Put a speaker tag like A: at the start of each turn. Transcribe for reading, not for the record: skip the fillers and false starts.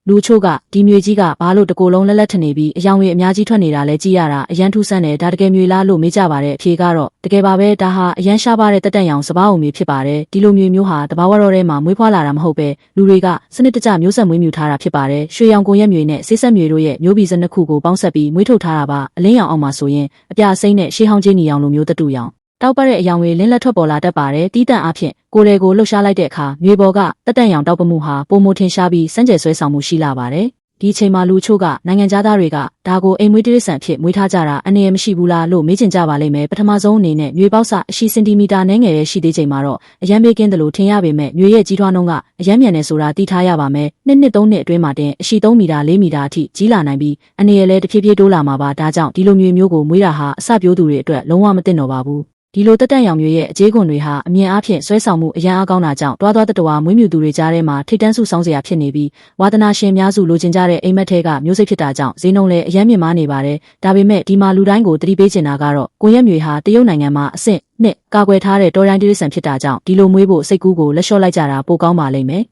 A: လူချို့ကဒီမျိုးကြီးကဘာလို့တကိုယ်လုံးလက်ထနေပြီးအယောင်တွေအများကြီးထွက်နေတာလဲကြည့်ရတာအရန်ထူးဆန်းတယ်ဒါတကယ်မျိုးလားလို့မေးကြပါတယ်အဖြေကတော့တကယ်ပါပဲဒါဟာအရန်ရှားပါတဲ့တက်တန့်ရောင်စပားအုံမျိုးဖြစ်ပါတယ်ဒီလိုမျိုးဟာတဘာဝတော်ထဲမှာမွေးဖွားလာတာမဟုတ်ပဲလူတွေကစနစ်တကျမျိုးဆက်မွေးမြူထားတာဖြစ်ပါတယ်ရွှေရောင်ကိုရက်မျိုးနဲ့ဆေးဆက်မျိုးတို့ရဲ့မျိုးဗီဇနှစ်ခုကိုပေါင်းဆက်ပြီးမွေးထုတ်ထားတာပါအလင်းရောင်အောက်မှာဆိုရင်အပြာစိမ့်နဲ့ရှေးဟောင်းချင်းညီရောင်လိုမျိုးတတူရောင်တောက်ပတဲ့အယောင်တွေလင်းလက်ထွက်ပေါ်လာတတ်ပါတယ်တီးတန့်အားဖြင့်ကိုယ်တွေကိုလှုပ်ရှားလိုက်တဲ့အခါမြေပေါ်ကတက်တန့်ရောင်တောက်ပမှုဟာပုံမထင်ရှားပြီးစမ်းကြယ်ဆွဲဆောင်မှုရှိလာပါတယ်ဒီအချိန်မှာလူချို့ကနိုင်ငံခြားသားတွေကဒါကိုအိမ်မွေးတိရစ္ဆာန်ဖြစ်မွေးထားကြတာအနေရမရှိဘူးလားလို့မေးချင်ကြပါလိမ့်မယ်ပထမဆုံးအနေနဲ့မြေပေါက်စအရှိစင်တီမီတာနည်းငယ်ရဲ့ရှိသေးချိန်မှာတော့အရန်ပေးကင်းတယ်လို့ထင်ရပေမဲ့မြေရဲ့ကြီးထွားနှုန်းကအရန်မြန်နေဆိုတာသိထားရပါမယ်နှစ်3နှစ်အတွင်းမှာတင်အရှိ3မီတာ4မီတာအထိကြီးလာနိုင်ပြီးအနေရလဲတဖြည်းဖြည်းတိုးလာမှာပါဒါကြောင့်ဒီလိုမျိုးကိုမွေးတာဟာအစပြိုးသူတွေအတွက်လုံးဝမသိတော့ပါဘူးဒီလိုတက်တန့်ရောင်မျိုးရဲ့အခြေခွန်တွေဟာအမြင်အားဖြင့်ဆွဲဆောင်မှုအရန်အားကောင်းတာကြောင့်တွားတဝါမွေးမြူသူတွေကြားထဲမှာထိတ်တန်းစုဆောင်းစရာဖြစ်နေပြီးဝါသနာရှင်များစုလိုချင်ကြတဲ့အိမ်မက်ထဲကမျိုးစိတ်ဖြစ်တာကြောင့်ဈေးနှုန်းလည်းအရန်မြင့်မားနေပါတယ်ဒါပေမဲ့ဒီမှာလူတိုင်းကိုတတိပေးချင်တာကတော့ကိုရက်မျိုးဟာတရုတ်နိုင်ငံမှာအဆင့်နှစ်ကာကွယ်ထားတဲ့တော်တိုင်းတိရစ္ဆာန်ဖြစ်တာကြောင့်ဒီလိုမွေးဖို့စိတ်ကူးကိုလက်လျှော့လိုက်ကြတာပိုကောင်းပါလိမ့်မယ်